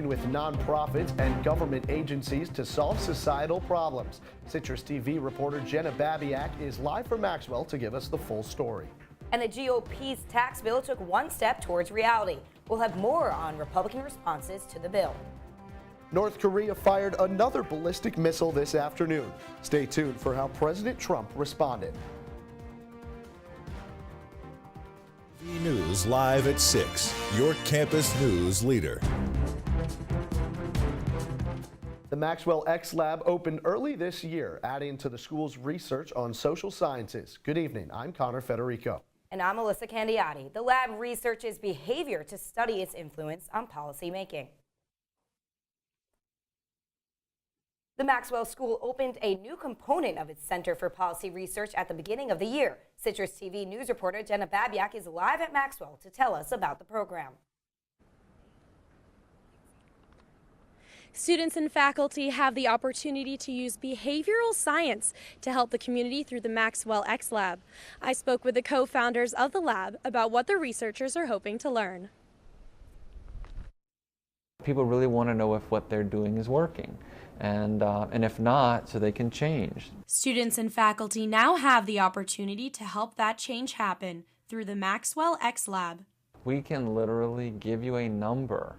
with nonprofits and government agencies to solve societal problems. Citrus TV reporter Jenna Babyak is live from Maxwell to give us the full story. And the GOP's tax bill took one step towards reality. We'll have more on Republican responses to the bill. North Korea fired another ballistic missile this afternoon. Stay tuned for how President Trump responded. News live at 6, your campus news leader. The Maxwell X Lab opened early this year, adding to the school's research on social sciences. Good evening, I'm Federico. And I'm Elissa Candiotti. The lab researches behavior to study its influence on policy making. The Maxwell School opened a new component of its Center for Policy Research at the beginning of the year. Citrus TV news reporter Jenna Babyak is live at Maxwell to tell us about the program. Students and faculty have the opportunity to use behavioral science to help the community through the Maxwell X Lab. I spoke with the co-founders of the lab about what the researchers are hoping to learn. People really want to know if what they're doing is working. And if not, so they can change. Students and faculty now have the opportunity to help that change happen through the Maxwell X Lab. We can literally give you a number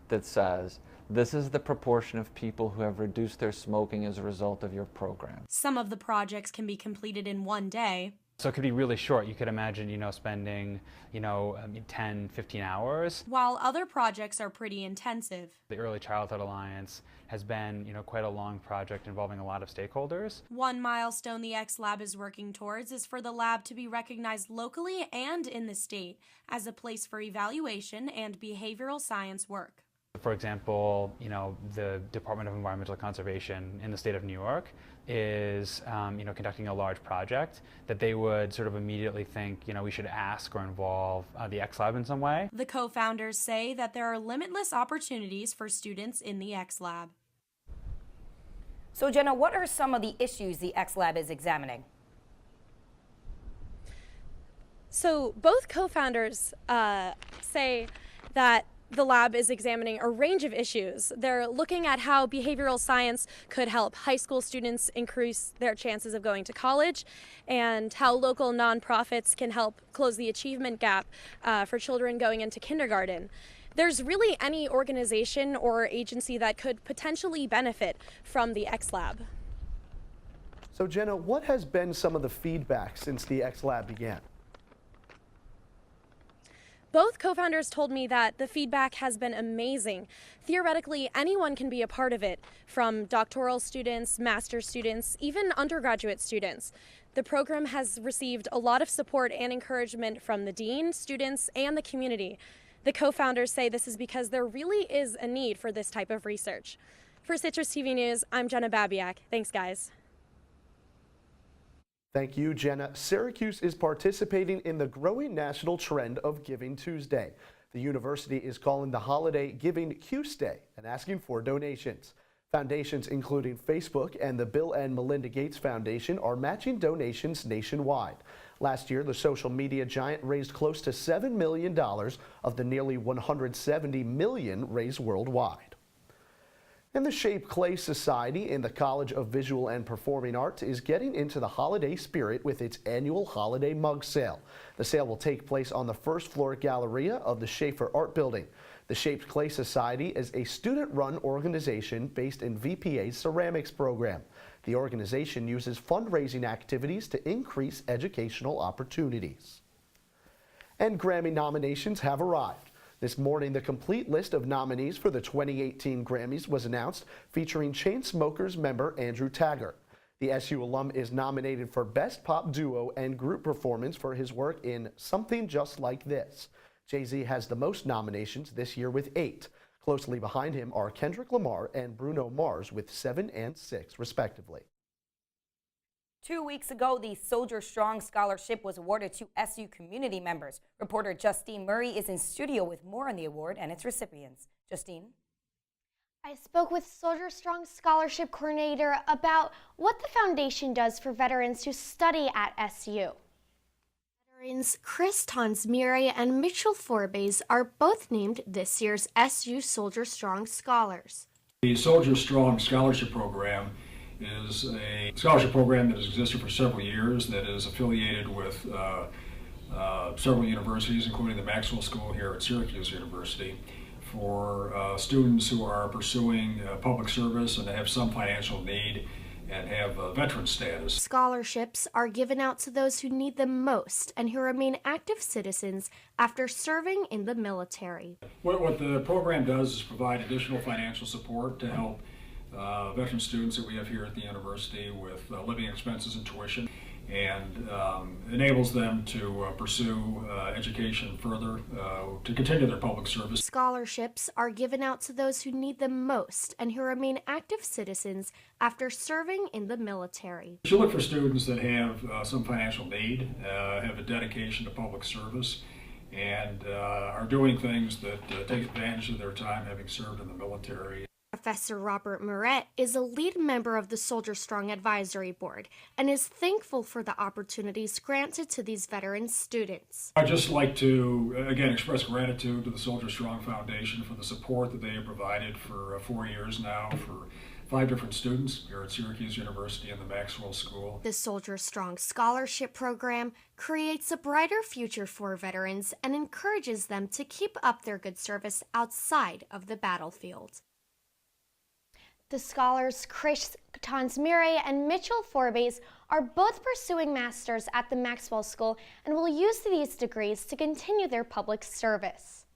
that says, this is the proportion of people who have reduced their smoking as a result of your program. Some of the projects can be completed in one day. So it could be really short. You could imagine, spending, 10, 15 hours. While other projects are pretty intensive. The Early Childhood Alliance has been, quite a long project involving a lot of stakeholders. One milestone the X Lab is working towards is for the lab to be recognized locally and in the state as a place for evaluation and behavioral science work. For example, the Department of Environmental Conservation in the state of New York is, conducting a large project that they would sort of immediately think, we should ask or involve the X Lab in some way. The co-founders say that there are limitless opportunities for students in the X Lab. So Jenna, what are some of the issues the X Lab is examining? So both co-founders say that the lab is examining a range of issues. They're looking at how behavioral science could help high school students increase their chances of going to college, and how local nonprofits can help close the achievement gap for children going into kindergarten. There's really any organization or agency that could potentially benefit from the X Lab. So Jenna, what has been some of the feedback since the X Lab began? Both co-founders told me that the feedback has been amazing. Theoretically, anyone can be a part of it, from doctoral students, master's students, even undergraduate students. The program has received a lot of support and encouragement from the dean, students, and the community. The co-founders say this is because there really is a need for this type of research. For Citrus TV News, I'm Jenna Babyak. Thanks, guys. Thank you, Jenna. Syracuse is participating in the growing national trend of Giving Tuesday. The university is calling the holiday Giving Tuesday and asking for donations. Foundations including Facebook and the Bill and Melinda Gates Foundation are matching donations nationwide. Last year, the social media giant raised close to $7 million of the nearly $170 million raised worldwide. And the Shape Clay Society in the College of Visual and Performing Arts is getting into the holiday spirit with its annual holiday mug sale. The sale will take place on the first floor Galleria of the Schaefer Art Building. The Shaped Clay Society is a student-run organization based in VPA's ceramics program. The organization uses fundraising activities to increase educational opportunities. And Grammy nominations have arrived. This morning, the complete list of nominees for the 2018 Grammys was announced, featuring Chainsmokers member Andrew Taggart. The SU alum is nominated for Best Pop Duo and Group Performance for his work in Something Just Like This. Jay-Z has the most nominations this year with 8. Closely behind him are Kendrick Lamar and Bruno Mars with 7 and 6, respectively. 2 weeks ago, the Soldierstrong Scholarship was awarded to SU community members. Reporter Justine Murray is in studio with more on the award and its recipients. Justine? I spoke with Soldierstrong Scholarship Coordinator about what the foundation does for veterans who study at SU. Justine Murray and Mitchell Forbes are both named this year's SU Soldierstrong Scholars. The Soldierstrong Scholarship Program is a scholarship program that has existed for several years that is affiliated with several universities, including the Maxwell School here at Syracuse University, for students who are pursuing public service and have some financial need and have veteran status. Scholarships are given out to those who need them most and who remain active citizens after serving in the military. What the program does is provide additional financial support to help veteran students that we have here at the university with living expenses and tuition, and enables them to pursue education further, to continue their public service. Scholarships are given out to those who need them most and who remain active citizens after serving in the military. You look for students that have some financial need, have a dedication to public service, and are doing things that take advantage of their time having served in the military. Professor Robert Moret is a lead member of the Soldierstrong Advisory Board and is thankful for the opportunities granted to these veteran students. I'd just like to, again, express gratitude to the Soldierstrong Foundation for the support that they have provided for 4 years now for 5 different students here at Syracuse University and the Maxwell School. The Soldierstrong Scholarship Program creates a brighter future for veterans and encourages them to keep up their good service outside of the battlefield. The scholars Justine Murray and Mitchell Forbes are both pursuing masters at the Maxwell School and will use these degrees to continue their public service.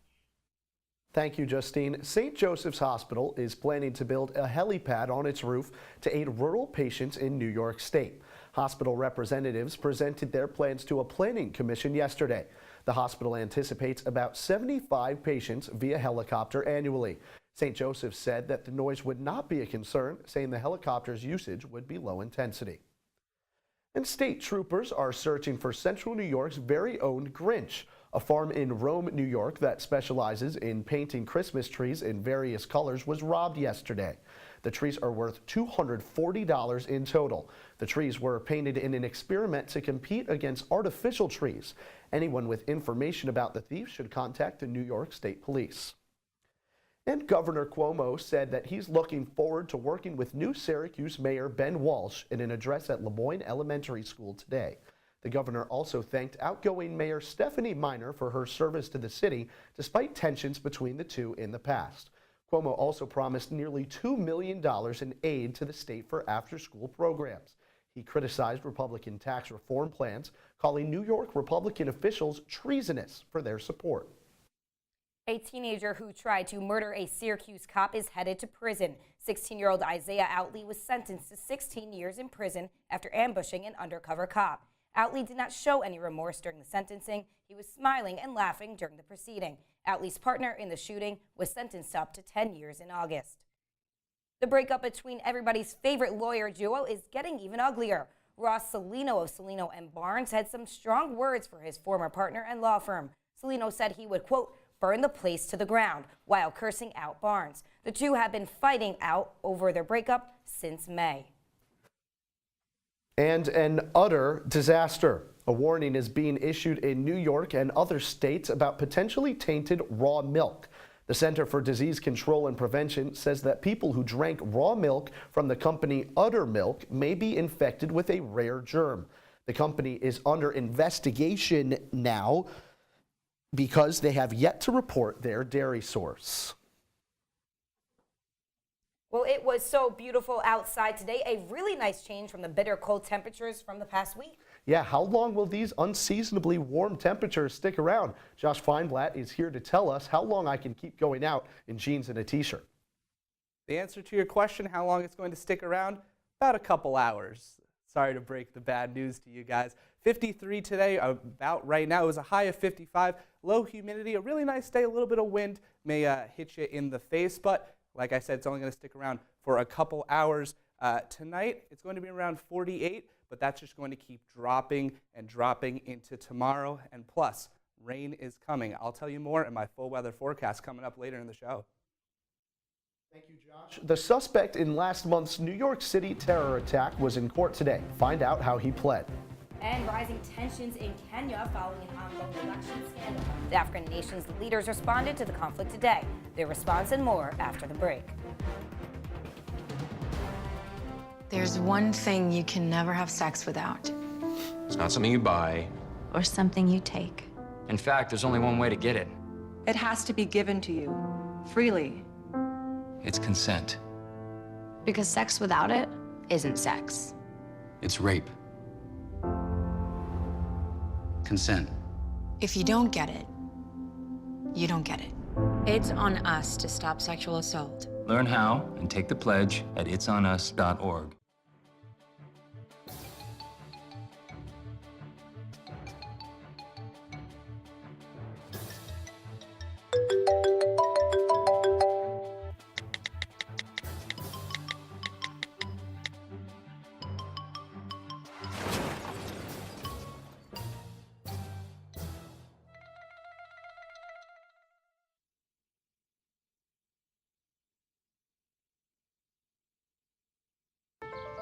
Thank you, Justine. St. Joseph's Hospital is planning to build a helipad on its roof to aid rural patients in New York State. Hospital representatives presented their plans to a planning commission yesterday. The hospital anticipates about 75 patients via helicopter annually. St. Joseph's said that the noise would not be a concern, saying the helicopter's usage would be low intensity. And state troopers are searching for Central New York's very own Grinch. A farm in Rome, New York that specializes in painting Christmas trees in various colors was robbed yesterday. The trees are worth $240 in total. The trees were painted in an experiment to compete against artificial trees. Anyone with information about the thieves should contact the New York State Police. And Governor Cuomo said that he's looking forward to working with new Syracuse Mayor Ben Walsh in an address at Lemoyne Elementary School today. The governor also thanked outgoing Mayor Stephanie Miner for her service to the city, despite tensions between the two in the past. Cuomo also promised nearly $2 million in aid to the state for after-school programs. He criticized Republican tax reform plans, calling New York Republican officials treasonous for their support. A teenager who tried to murder a Syracuse cop is headed to prison. 16-year-old Isaiah Outley was sentenced to 16 years in prison after ambushing an undercover cop. Outley did not show any remorse during the sentencing. He was smiling and laughing during the proceeding. Outley's partner in the shooting was sentenced up to 10 years in August. The breakup between everybody's favorite lawyer duo is getting even uglier. Ross Salino of Salino & Barnes had some strong words for his former partner and law firm. Salino said he would, quote, burn the place to the ground, while cursing out Barnes. The two have been fighting out over their breakup since May. And an utter disaster. A warning is being issued in New York and other states about potentially tainted raw milk. The Center for Disease Control and Prevention says that people who drank raw milk from the company Udder Milk may be infected with a rare germ. The company is under investigation now because they have yet to report their dairy source. Well, it was so beautiful outside today. A really nice change from the bitter cold temperatures from the past week. Yeah, how long will these unseasonably warm temperatures stick around? Josh Feinblatt is here to tell us how long I can keep going out in jeans and a t-shirt. The answer to your question, how long it's going to stick around, about a couple hours. Sorry to break the bad news to you guys. 53 today, about right now. It was a high of 55. Low humidity, a really nice day. A little bit of wind may hit you in the face, but like I said, it's only going to stick around for a couple hours. Tonight, it's going to be around 48, but that's just going to keep dropping and dropping into tomorrow. And plus, rain is coming. I'll tell you more in my full weather forecast coming up later in the show. Thank you, Josh. The suspect in last month's New York City terror attack was in court today. Find out how he pled. And rising tensions in Kenya following an ongoing election scandal. The African nation's leaders responded to the conflict today. Their response and more after the break. There's one thing you can never have sex without. It's not something you buy. Or something you take. In fact, there's only one way to get it. It has to be given to you, freely. It's consent. Because sex without it isn't sex. It's rape. Consent. If you don't get it, you don't get it. It's on us to stop sexual assault. Learn how and take the pledge at itsonus.org.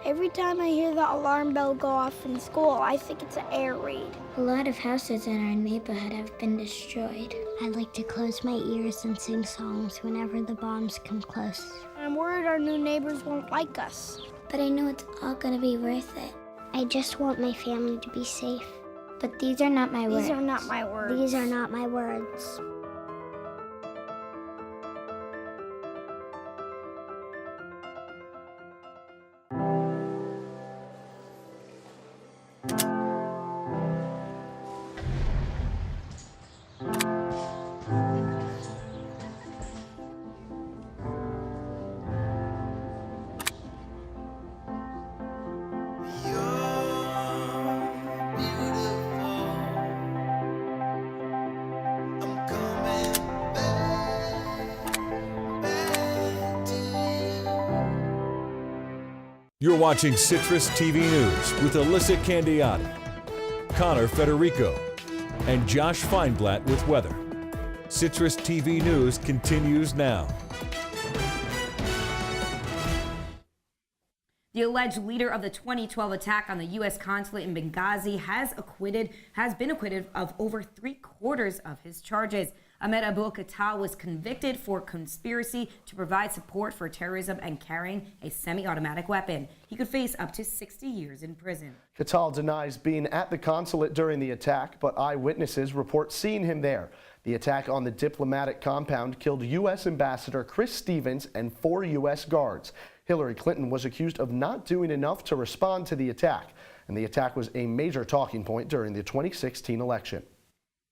Every time I hear the alarm bell go off in school, I think it's an air raid. A lot of houses in our neighborhood have been destroyed. I like to close my ears and sing songs whenever the bombs come close. I'm worried our new neighbors won't like us. But I know it's all gonna be worth it. I just want my family to be safe. But these are not my words. These are not my words. These are not my words. You're watching Citrus TV News with Elissa Candiotti, Connor Federico, and Josh Feinblatt with weather. Citrus TV News continues now. The alleged leader of the 2012 attack on the U.S. consulate in Benghazi has been acquitted of over 3/4 of his charges. Ahmed Abu Khattab was convicted for conspiracy to provide support for terrorism and carrying a semi-automatic weapon. He could face up to 60 years in prison. Khattab denies being at the consulate during the attack, but eyewitnesses report seeing him there. The attack on the diplomatic compound killed U.S. Ambassador Chris Stevens and 4 U.S. guards. Hillary Clinton was accused of not doing enough to respond to the attack, and the attack was a major talking point during the 2016 election.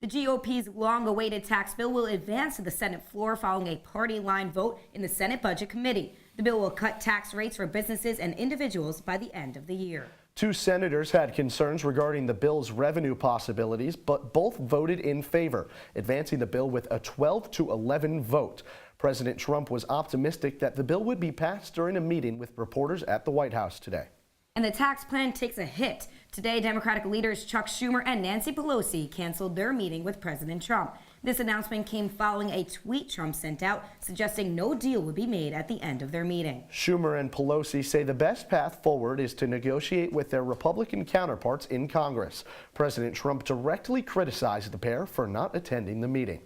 The GOP's long-awaited tax bill will advance to the Senate floor following a party-line vote in the Senate Budget Committee. The bill will cut tax rates for businesses and individuals by the end of the year. 2 senators had concerns regarding the bill's revenue possibilities, but both voted in favor, advancing the bill with a 12-11 vote. President Trump was optimistic that the bill would be passed during a meeting with reporters at the White House today. And the tax plan takes a hit. Today, Democratic leaders Chuck Schumer and Nancy Pelosi canceled their meeting with President Trump. This announcement came following a tweet Trump sent out suggesting no deal would be made at the end of their meeting. Schumer and Pelosi say the best path forward is to negotiate with their Republican counterparts in Congress. President Trump directly criticized the pair for not attending the meeting.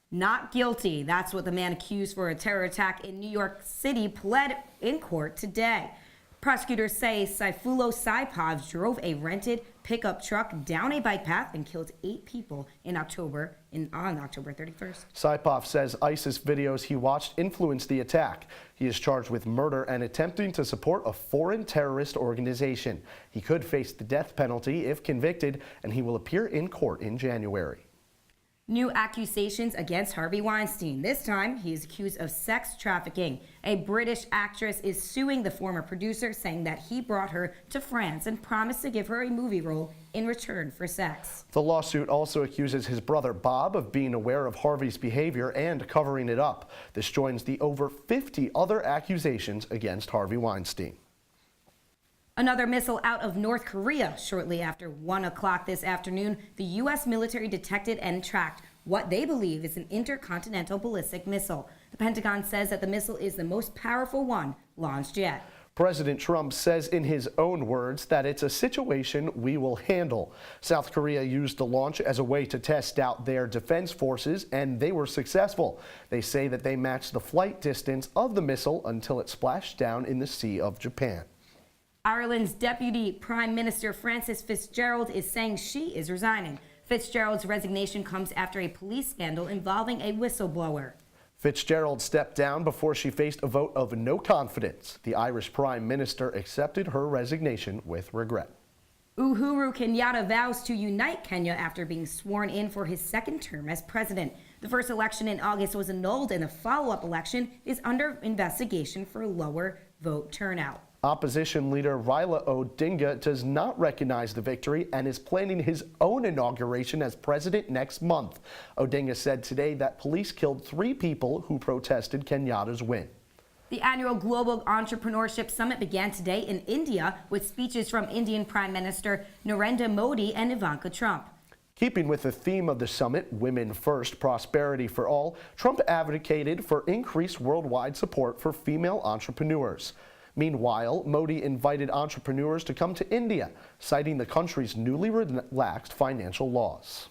Not guilty. That's what the man accused for a terror attack in New York City pled in court today. Prosecutors say Sayfullo Saipov drove a rented pickup truck down a bike path and killed 8 people on October 31st. Saipov says ISIS videos he watched influenced the attack. He is charged with murder and attempting to support a foreign terrorist organization. He could face the death penalty if convicted, and he will appear in court in January. New accusations against Harvey Weinstein. This time, he is accused of sex trafficking. A British actress is suing the former producer, saying that he brought her to France and promised to give her a movie role in return for sex. The lawsuit also accuses his brother Bob of being aware of Harvey's behavior and covering it up. This joins the over 50 other accusations against Harvey Weinstein. Another missile out of North Korea. Shortly after 1 o'clock this afternoon, the U.S. military detected and tracked what they believe is an intercontinental ballistic missile. The Pentagon says that the missile is the most powerful one launched yet. President Trump says in his own words that it's a situation we will handle. South Korea used the launch as a way to test out their defense forces, and they were successful. They say that they matched the flight distance of the missile until it splashed down in the Sea of Japan. Ireland's Deputy Prime Minister Frances Fitzgerald is saying she is resigning. Fitzgerald's resignation comes after a police scandal involving a whistleblower. Fitzgerald stepped down before she faced a vote of no confidence. The Irish Prime Minister accepted her resignation with regret. Uhuru Kenyatta vows to unite Kenya after being sworn in for his second term as president. The first election in August was annulled, and the follow-up election is under investigation for lower vote turnout. Opposition leader Raila Odinga does not recognize the victory and is planning his own inauguration as president next month. Odinga said today that police killed 3 people who protested Kenyatta's win. The annual Global Entrepreneurship Summit began today in India with speeches from Indian Prime Minister Narendra Modi and Ivanka Trump. Keeping with the theme of the summit, Women First, Prosperity for All, Trump advocated for increased worldwide support for female entrepreneurs. Meanwhile, Modi invited entrepreneurs to come to India, citing the country's newly relaxed financial laws.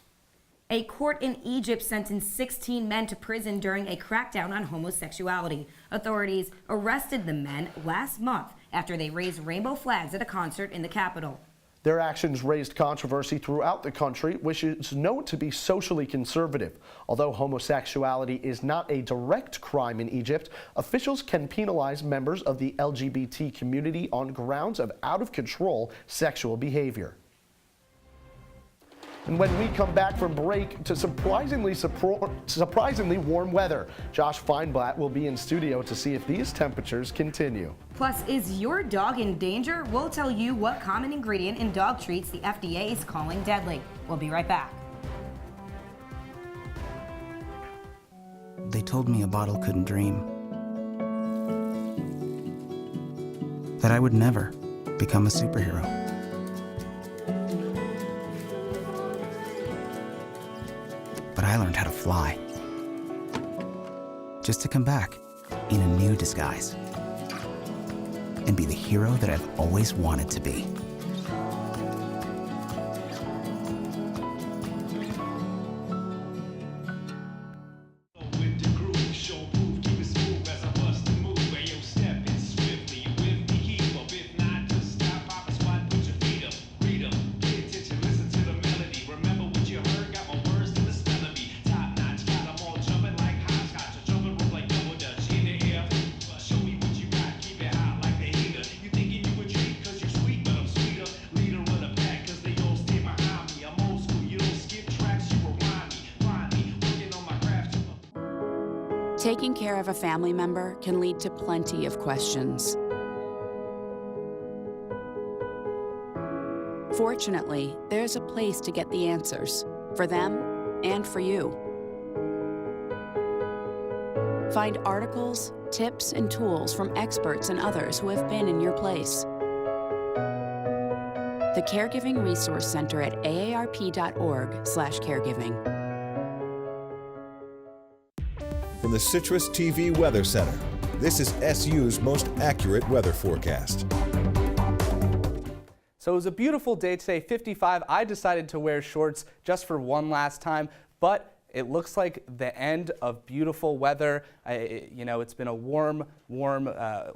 A court in Egypt sentenced 16 men to prison during a crackdown on homosexuality. Authorities arrested the men last month after they raised rainbow flags at a concert in the capital. Their actions raised controversy throughout the country, which is known to be socially conservative. Although homosexuality is not a direct crime in Egypt, officials can penalize members of the LGBT community on grounds of out-of-control sexual behavior. And when we come back from break to surprisingly warm weather, Josh Feinblatt will be in studio to see if these temperatures continue. Plus, is your dog in danger? We'll tell you what common ingredient in dog treats the FDA is calling deadly. We'll be right back. They told me a bottle couldn't dream. That I would never become a superhero. But I learned how to fly. Just to come back in a new disguise and be the hero that I've always wanted to be. Taking care of a family member can lead to plenty of questions. Fortunately, there's a place to get the answers, for them and for you. Find articles, tips, and tools from experts and others who have been in your place. The Caregiving Resource Center at aarp.org/caregiving. From the Citrus TV Weather Center, this is SU's most accurate weather forecast. So it was a beautiful day today, 55. I decided to wear shorts just for one last time, but it looks like the end of beautiful weather. It's been a warm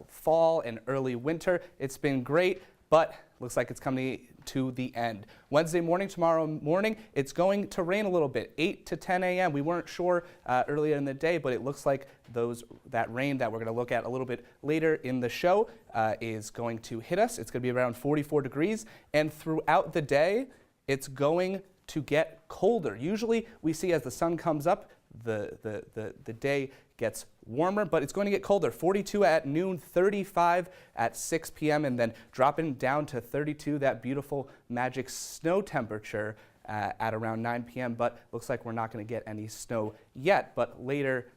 fall and early winter. It's been great, but looks like it's coming to the end. Wednesday morning, tomorrow morning, it's going to rain a little bit, 8 to 10 a.m. We weren't sure earlier in the day, but it looks like that rain that we're going to look at a little bit later in the show is going to hit us. It's going to be around 44 degrees, and throughout the day, it's going to get colder. Usually, we see as the sun comes up, the day gets warmer, but it's going to get colder. 42 at noon, 35 at 6 p.m., and then dropping down to 32, that beautiful magic snow temperature at around 9 p.m., but looks like we're not going to get any snow yet, but later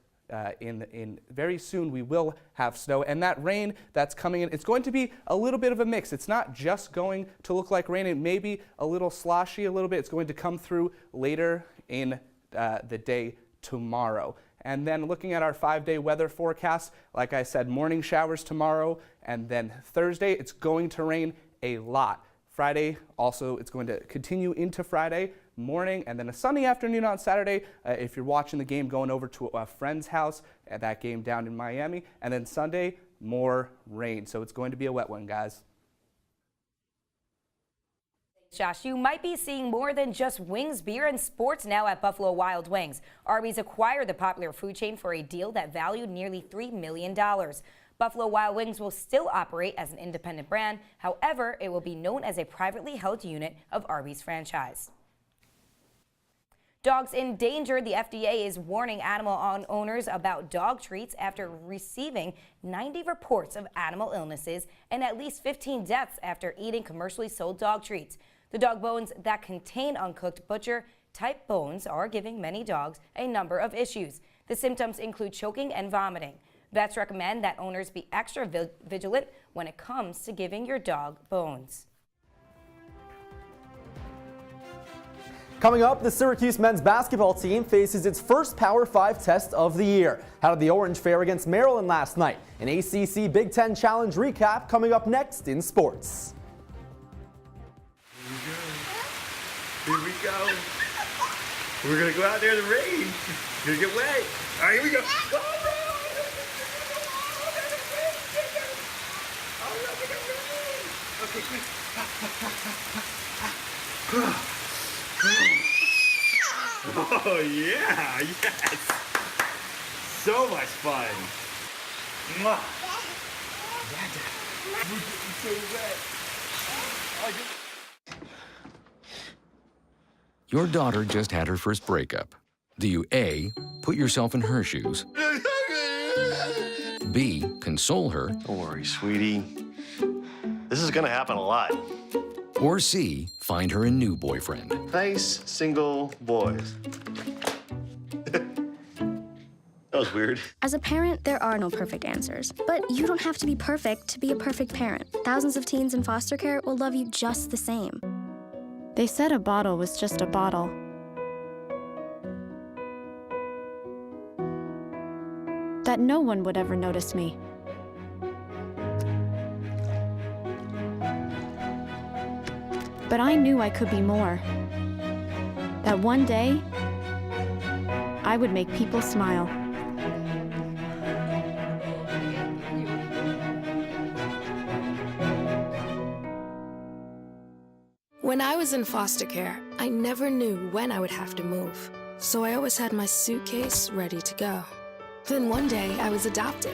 in very soon we will have snow, and that rain that's coming in, it's going to be a little bit of a mix. It's not just going to look like rain. It may be a little sloshy a little bit. It's going to come through later in the day tomorrow. And then looking at our 5-day weather forecast, like I said, morning showers tomorrow, and then Thursday it's going to rain a lot. Friday also, it's going to continue into Friday morning, and then a sunny afternoon on Saturday if you're watching the game going over to a friend's house at that game down in Miami, and then Sunday more rain. So it's going to be a wet one, guys. Josh, you might be seeing more than just wings, beer, and sports now at Buffalo Wild Wings. Arby's acquired the popular food chain for a deal that valued nearly $3 million. Buffalo Wild Wings will still operate as an independent brand. However, it will be known as a privately held unit of Arby's franchise. Dogs in danger. The FDA is warning animal owners about dog treats after receiving 90 reports of animal illnesses and at least 15 deaths after eating commercially sold dog treats. The dog bones that contain uncooked butcher-type bones are giving many dogs a number of issues. The symptoms include choking and vomiting. Vets recommend that owners be extra vigilant when it comes to giving your dog bones. Coming up, the Syracuse men's basketball team faces its first Power 5 test of the year. How did the Orange fare against Maryland last night? An ACC Big Ten Challenge recap coming up next in sports. Here we go. We're going to go out there in the rain. You're going to get wet. All right, here we go. Okay, quick. Oh, yeah. Yes. So much fun. Mwah. We're getting so wet. Your daughter just had her first breakup. Do you A, put yourself in her shoes? B, console her? Don't worry, sweetie. This is gonna happen a lot. Or C, find her a new boyfriend? Nice, single boys. That was weird. As a parent, there are no perfect answers. But you don't have to be perfect to be a perfect parent. Thousands of teens in foster care will love you just the same. They said a bottle was just a bottle. That no one would ever notice me. But I knew I could be more. That one day, I would make people smile. When I was in foster care, I never knew when I would have to move. So I always had my suitcase ready to go. Then one day, I was adopted.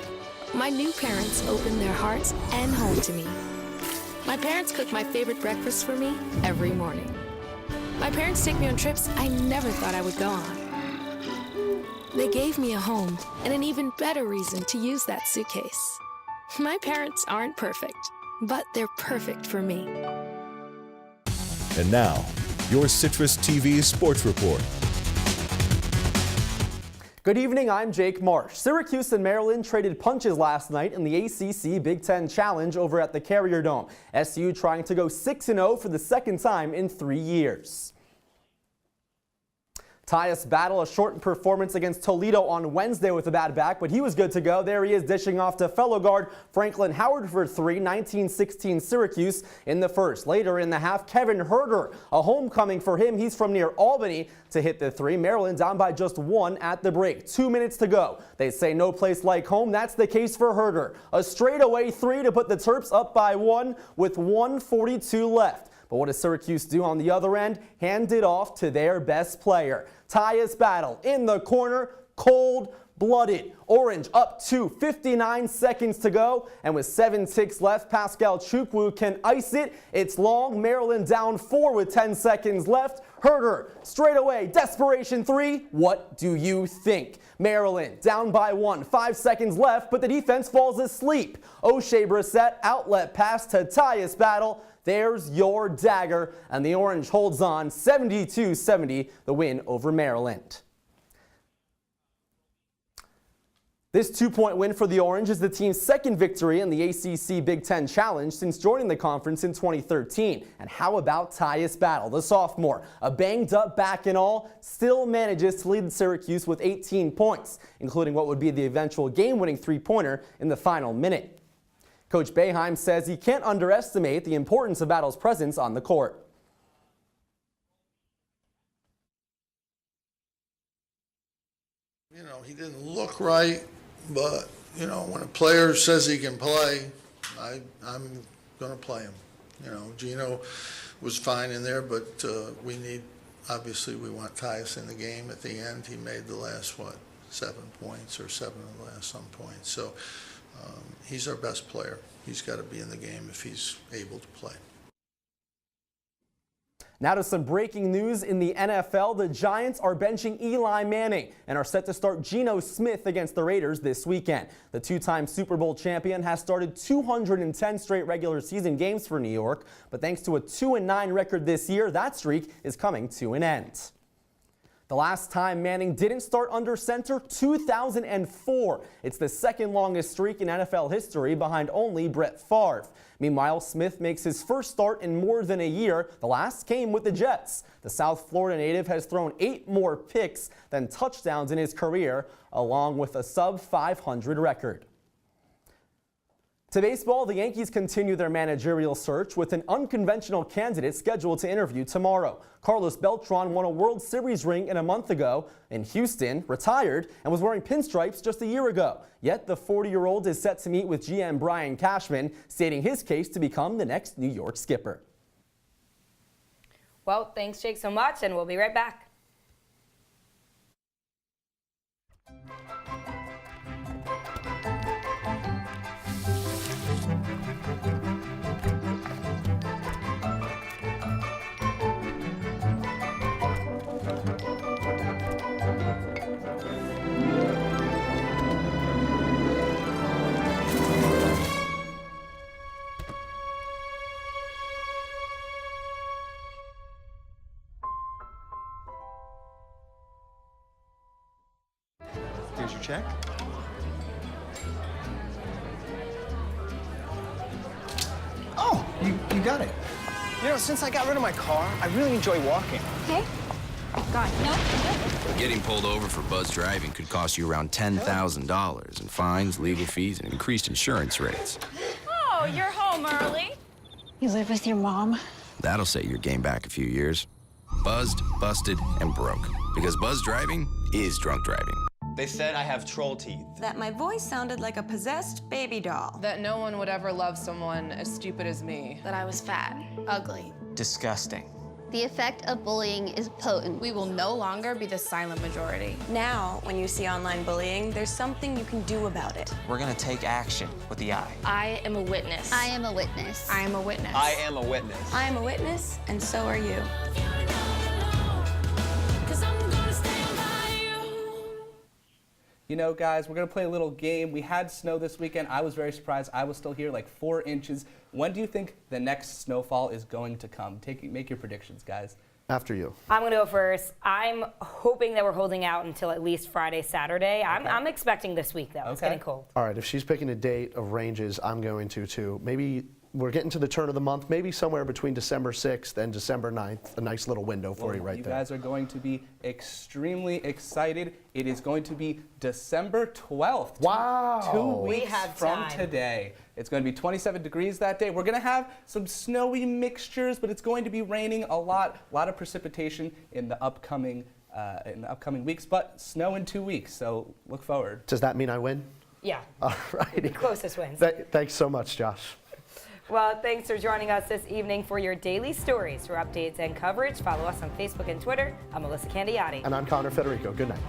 My new parents opened their hearts and home to me. My parents cook my favorite breakfast for me every morning. My parents take me on trips I never thought I would go on. They gave me a home and an even better reason to use that suitcase. My parents aren't perfect, but they're perfect for me. And now, your CitrusTV Sports Report. Good evening, I'm Jake Marsh. Syracuse and Maryland traded punches last night in the ACC Big Ten Challenge over at the Carrier Dome. SU trying to go 6-0 for the second time in 3 years. Tyus battled a short performance against Toledo on Wednesday with a bad back, but he was good to go. There he is dishing off to fellow guard Franklin Howard for 3, 19-16 Syracuse in the first. Later in the half, Kevin Herder, a homecoming for him. He's from near Albany to hit the 3. Maryland down by just 1 at the break. 2 minutes to go. They say no place like home. That's the case for Herder. A straightaway 3 to put the Terps up by 1 with 1:42 left. But what does Syracuse do on the other end? Hand it off to their best player. Tyus battle in the corner, cold-blooded. Orange up to 59 seconds to go, and with 7 ticks left, Pascal Chukwu can ice it. It's long. Maryland down 4 with 10 seconds left. Herder straight away, desperation 3. What do you think? Maryland down by 1, 5 seconds left, but the defense falls asleep. O'Shea Brissett outlet pass to Tyus battle. There's your dagger, and the Orange holds on 72-70, the win over Maryland. This 2-point win for the Orange is the team's second victory in the ACC Big Ten Challenge since joining the conference in 2013. And how about Tyus Battle, the sophomore? A banged-up back and all, still manages to lead Syracuse with 18 points, including what would be the eventual game-winning three-pointer in the final minute. Coach Boeheim says he can't underestimate the importance of Battle's presence on the court. You know, he didn't look right, but, you know, when a player says he can play, I'm going to play him. You know, Gino was fine in there, but obviously we want Tyus in the game at the end. He made the last, 7 points or 7 of the last some points. So he's our best player. He's got to be in the game if he's able to play. Now to some breaking news in the NFL. The Giants are benching Eli Manning and are set to start Geno Smith against the Raiders this weekend. The two-time Super Bowl champion has started 210 straight regular season games for New York, but thanks to a 2-9 record this year, that streak is coming to an end. The last time Manning didn't start under center, 2004. It's the second longest streak in NFL history behind only Brett Favre. Meanwhile, Smith makes his first start in more than a year. The last came with the Jets. The South Florida native has thrown 8 more picks than touchdowns in his career, along with a sub-500 record. To baseball, the Yankees continue their managerial search with an unconventional candidate scheduled to interview tomorrow. Carlos Beltran won a World Series ring a month ago in Houston, retired, and was wearing pinstripes just a year ago. Yet the 40-year-old is set to meet with GM Brian Cashman, stating his case to become the next New York skipper. Well, thanks, Jake, so much, and we'll be right back. Here's your check. Oh, you got it. You know, since I got rid of my car, I really enjoy walking. Okay. Got it. No. Getting pulled over for buzz driving could cost you around $10,000 in fines, legal fees, and increased insurance rates. Oh, you're home early. You live with your mom? That'll set your game back a few years. Buzzed, busted, and broke. Because buzz driving is drunk driving. They said I have troll teeth. That my voice sounded like a possessed baby doll. That no one would ever love someone as stupid as me. That I was fat, ugly. Disgusting. The effect of bullying is potent. We will no longer be the silent majority. Now, when you see online bullying, there's something you can do about it. We're gonna take action with the I. I am a witness. I am a witness. I am a witness. I am a witness. I am a witness, and so are you. You know, guys, we're going to play a little game. We had snow this weekend. I was very surprised. I was still here, like 4 inches. When do you think the next snowfall is going to come? Make your predictions, guys. After you. I'm going to go first. I'm hoping that we're holding out until at least Friday, Saturday. I'm expecting this week, though. It's getting cold. All right, if she's picking a date of ranges, I'm going to, too. Maybe we're getting to the turn of the month, maybe somewhere between December 6th and December 9th. A nice little window for you right there. You guys are going to be extremely excited. It is going to be December 12th. Wow. 2 weeks from today. It's going to be 27 degrees that day. We're going to have some snowy mixtures, but it's going to be raining a lot of precipitation in the upcoming weeks, but snow in 2 weeks, so look forward. Does that mean I win? Yeah. All right. The closest wins. Thanks so much, Josh. Well, thanks for joining us this evening for your daily stories. For updates and coverage, follow us on Facebook and Twitter. I'm Elissa Candiotti. And I'm Connor Federico. Good night.